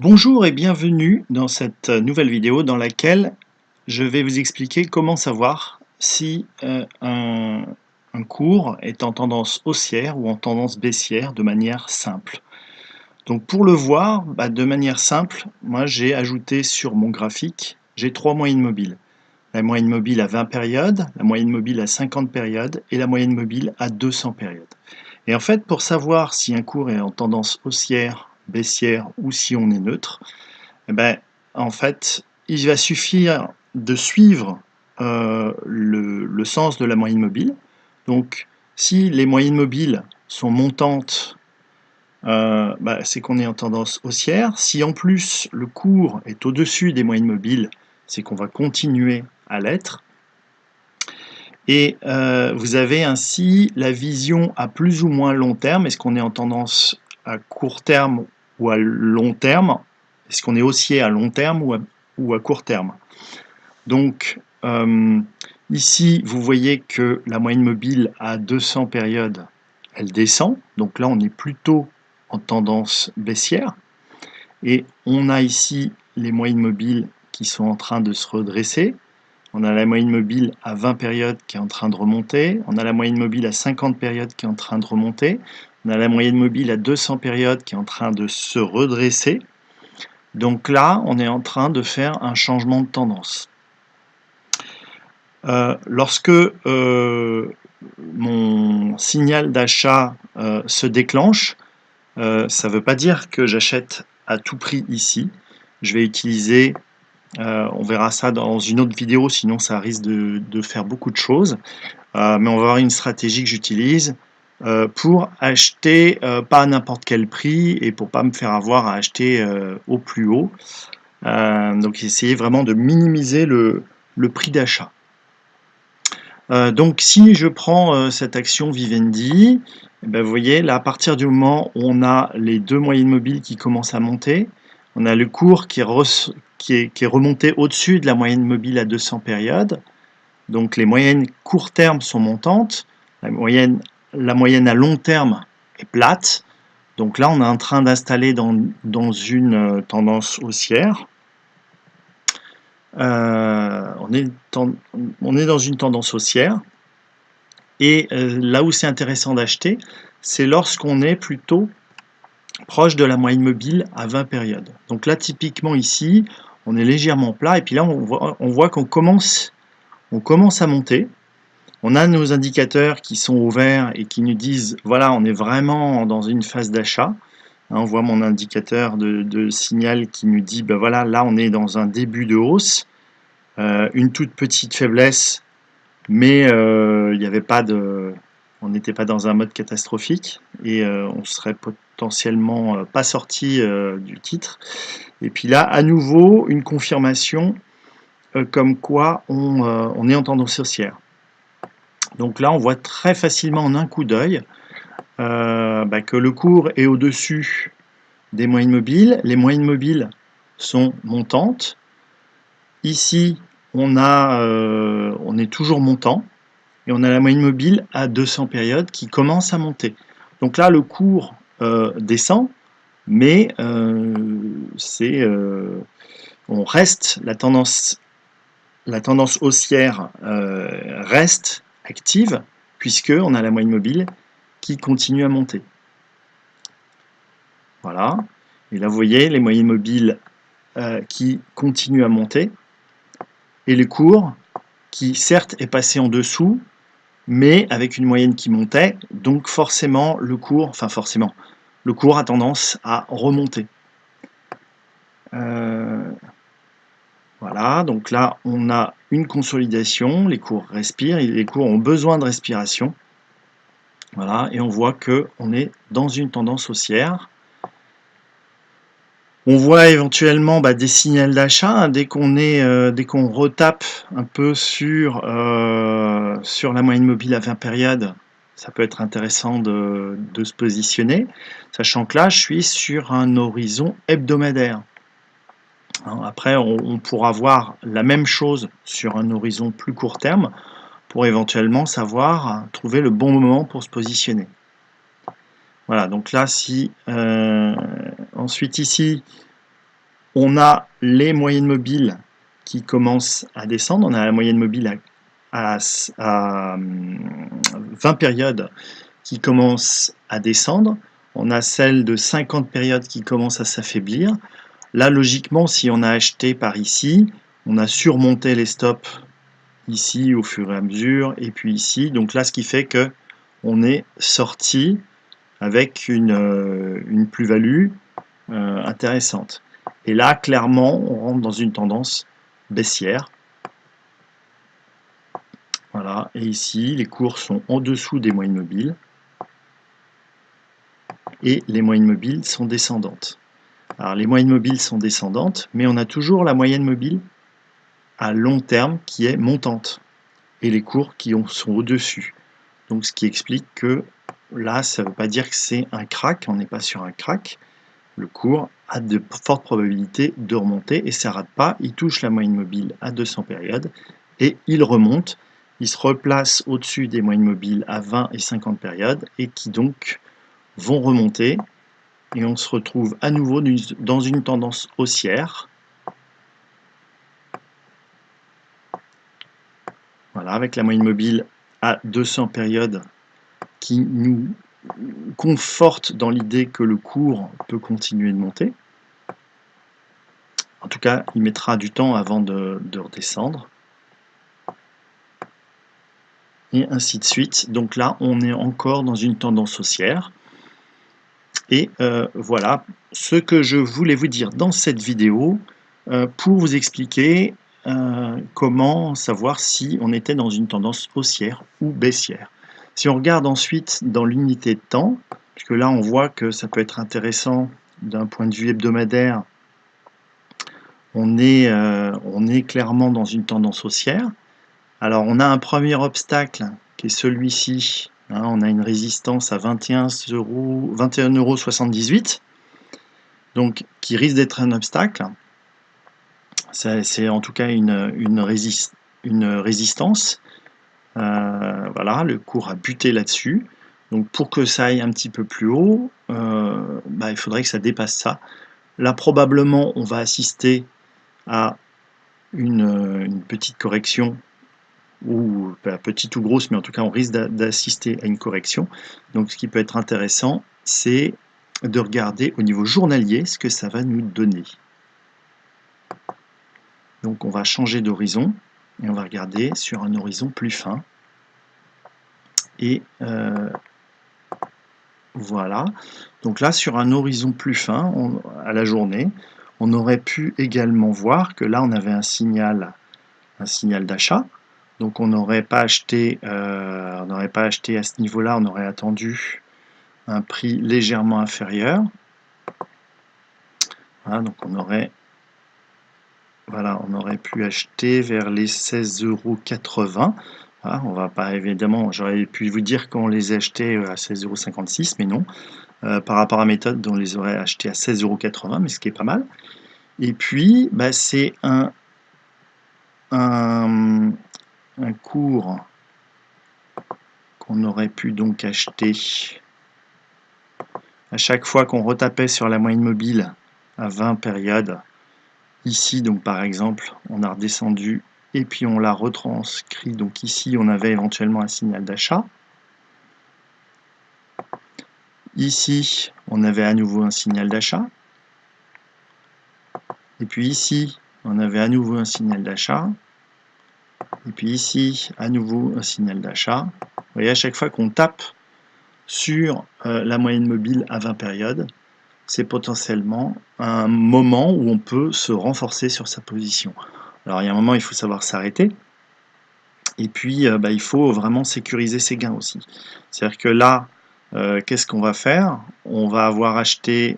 Bonjour et bienvenue dans cette nouvelle vidéo dans laquelle je vais vous expliquer comment savoir si un cours est en tendance haussière ou en tendance baissière de manière simple. Donc pour le voir, de manière simple, moi j'ai ajouté sur mon graphique, j'ai trois moyennes mobiles. La moyenne mobile à 20 périodes, la moyenne mobile à 50 périodes et la moyenne mobile à 200 périodes. Et en fait, pour savoir si un cours est en tendance haussière, baissière ou si on est neutre, eh ben, en fait, il va suffire de suivre le sens de la moyenne mobile. Donc, si les moyennes mobiles sont montantes, c'est qu'on est en tendance haussière. Si en plus le cours est au-dessus des moyennes mobiles, c'est qu'on va continuer à l'être. Et vous avez ainsi la vision à plus ou moins long terme. Est-ce qu'on est en tendance à court terme ou à long terme? Est-ce qu'on est haussier à long terme ou à court terme? Donc ici, vous voyez que la moyenne mobile à 200 périodes, elle descend. Donc là, on est plutôt en tendance baissière. Et on a ici les moyennes mobiles qui sont en train de se redresser. On a la moyenne mobile à 20 périodes qui est en train de remonter. On a la moyenne mobile à 50 périodes qui est en train de remonter. On a la moyenne mobile à 200 périodes qui est en train de se redresser. Donc là, on est en train de faire un changement de tendance. Lorsque mon signal d'achat se déclenche, ça ne veut pas dire que j'achète à tout prix ici. Je vais utiliser, on verra ça dans une autre vidéo, sinon ça risque de faire beaucoup de choses. Mais on va voir une stratégie que j'utilise pour acheter pas à n'importe quel prix et pour pas me faire avoir à acheter au plus haut. Donc essayer vraiment de minimiser le prix d'achat. Donc si je prends cette action Vivendi, vous voyez là à partir du moment où on a les deux moyennes mobiles qui commencent à monter, on a le cours qui est remonté au-dessus de la moyenne mobile à 200 périodes. Donc les moyennes court terme sont montantes, la moyenne à long terme est plate. Donc là on est en train d'installer dans une tendance haussière. On est dans une tendance haussière. Et là où c'est intéressant d'acheter, c'est lorsqu'on est plutôt proche de la moyenne mobile à 20 périodes. Donc là, typiquement ici, on est légèrement plat, et puis là, on voit qu'on commence à monter. On a nos indicateurs qui sont au vert et qui nous disent, voilà, on est vraiment dans une phase d'achat. On voit mon indicateur de signal qui nous dit, voilà, là, on est dans un début de hausse, une toute petite faiblesse, mais il n'y avait pas de... On n'était pas dans un mode catastrophique et on serait potentiellement pas sorti du titre. Et puis là, à nouveau, une confirmation comme quoi on est en tendance haussière. Donc là, on voit très facilement en un coup d'œil que le cours est au-dessus des moyennes mobiles. Les moyennes mobiles sont montantes. Ici, on est toujours montant. Et on a la moyenne mobile à 200 périodes qui commence à monter. Donc là, le cours descend, mais on reste, la tendance haussière reste active, puisqu'on a la moyenne mobile qui continue à monter. Voilà. Et là, vous voyez les moyennes mobiles qui continuent à monter, et le cours qui, certes, est passé en dessous, mais avec une moyenne qui montait, donc forcément le cours a tendance à remonter. Voilà, donc là on a une consolidation, les cours respirent, les cours ont besoin de respiration. Voilà, et on voit qu'on est dans une tendance haussière. On voit éventuellement des signaux d'achat hein, dès qu'on retape un peu sur la moyenne mobile à 20 périodes. Ça peut être intéressant de se positionner, sachant que là, je suis sur un horizon hebdomadaire. Après, on pourra voir la même chose sur un horizon plus court terme pour éventuellement savoir trouver le bon moment pour se positionner. Voilà, donc là, si ensuite ici, On a les moyennes mobiles qui commencent à descendre. On a la moyenne mobile à 20 périodes qui commence à descendre. On a celle de 50 périodes qui commence à s'affaiblir. Là, logiquement, si on a acheté par ici, on a surmonté les stops ici au fur et à mesure, et puis ici. Donc là, ce qui fait que on est sorti avec une plus-value intéressante. Et là, clairement, on rentre dans une tendance baissière. Voilà, et ici, les cours sont en dessous des moyennes mobiles. Et les moyennes mobiles sont descendantes. Alors les moyennes mobiles sont descendantes, mais on a toujours la moyenne mobile à long terme qui est montante, et les cours qui sont au-dessus. Donc ce qui explique que là, ça ne veut pas dire que c'est un crack, on n'est pas sur un crack. Le cours a de fortes probabilités de remonter et ça ne rate pas, il touche la moyenne mobile à 200 périodes et il remonte, il se replace au-dessus des moyennes mobiles à 20 et 50 périodes et qui donc vont remonter et on se retrouve à nouveau dans une tendance haussière. Voilà, avec la moyenne mobile à 200 périodes qui nous conforte dans l'idée que le cours peut continuer de monter. En tout cas, il mettra du temps avant de redescendre. Et ainsi de suite. Donc là, on est encore dans une tendance haussière. Et voilà ce que je voulais vous dire dans cette vidéo pour vous expliquer comment savoir si on était dans une tendance haussière ou baissière. Si on regarde ensuite dans l'unité de temps, puisque là on voit que ça peut être intéressant d'un point de vue hebdomadaire, on est clairement dans une tendance haussière. Alors on a un premier obstacle qui est celui-ci. Hein, on a une résistance à 21,78 €, donc qui risque d'être un obstacle. C'est en tout cas une résistance. Voilà, le cours a buté là-dessus. Donc pour que ça aille un petit peu plus haut, il faudrait que ça dépasse ça. Là probablement on va assister à une petite correction, ou petite ou grosse, mais en tout cas on risque d'assister à une correction. Donc ce qui peut être intéressant, c'est de regarder au niveau journalier ce que ça va nous donner. Donc on va changer d'horizon et on va regarder sur un horizon plus fin. Et voilà. Donc là, sur un horizon plus fin, à la journée, on aurait pu également voir que là, on avait un signal d'achat. Donc on n'aurait pas acheté, à ce niveau-là, on aurait attendu un prix légèrement inférieur. Voilà, donc on aurait pu acheter vers les 16,80 €. Voilà, on va pas, évidemment, j'aurais pu vous dire qu'on les achetait à 16,56 €, mais non. Par rapport à méthode, on les aurait achetés à 16,80 €, mais ce qui est pas mal. Et puis, c'est un cours qu'on aurait pu donc acheter à chaque fois qu'on retapait sur la moyenne mobile à 20 périodes. Ici, donc par exemple, on a redescendu et puis on l'a retranscrit. Donc ici, on avait éventuellement un signal d'achat. Ici, on avait à nouveau un signal d'achat. Et puis ici, on avait à nouveau un signal d'achat. Et puis ici, à nouveau un signal d'achat. Vous voyez, à chaque fois qu'on tape sur la moyenne mobile à 20 périodes, c'est potentiellement un moment où on peut se renforcer sur sa position. Alors il y a un moment, il faut savoir s'arrêter. Et puis, il faut vraiment sécuriser ses gains aussi. C'est-à-dire que là, qu'est-ce qu'on va faire? On va avoir acheté,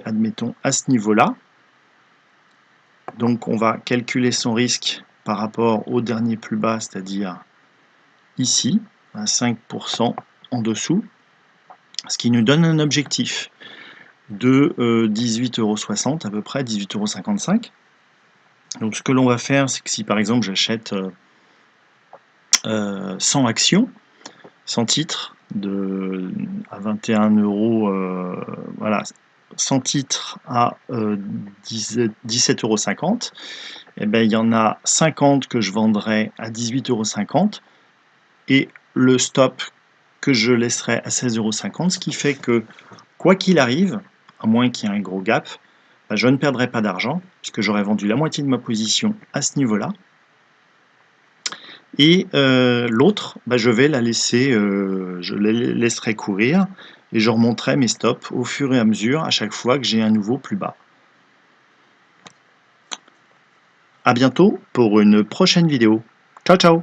admettons, à ce niveau-là. Donc on va calculer son risque par rapport au dernier plus bas, c'est-à-dire ici, à 5% en dessous, ce qui nous donne un objectif de 18,60 € à peu près, 18,55 €. Donc ce que l'on va faire, c'est que si par exemple j'achète 100 actions, 100 titres à 21 €, voilà, sans titre à 17,50 €, eh ben, il y en a 50 que je vendrai à 18,50 € et le stop que je laisserai à 16,50 €, ce qui fait que quoi qu'il arrive, à moins qu'il y ait un gros gap, bah, je ne perdrai pas d'argent puisque j'aurai vendu la moitié de ma position à ce niveau-là. Et l'autre, bah, je vais la laisser, je la laisserai courir et je remonterai mes stops au fur et à mesure à chaque fois que j'ai un nouveau plus bas. À bientôt pour une prochaine vidéo. Ciao ciao!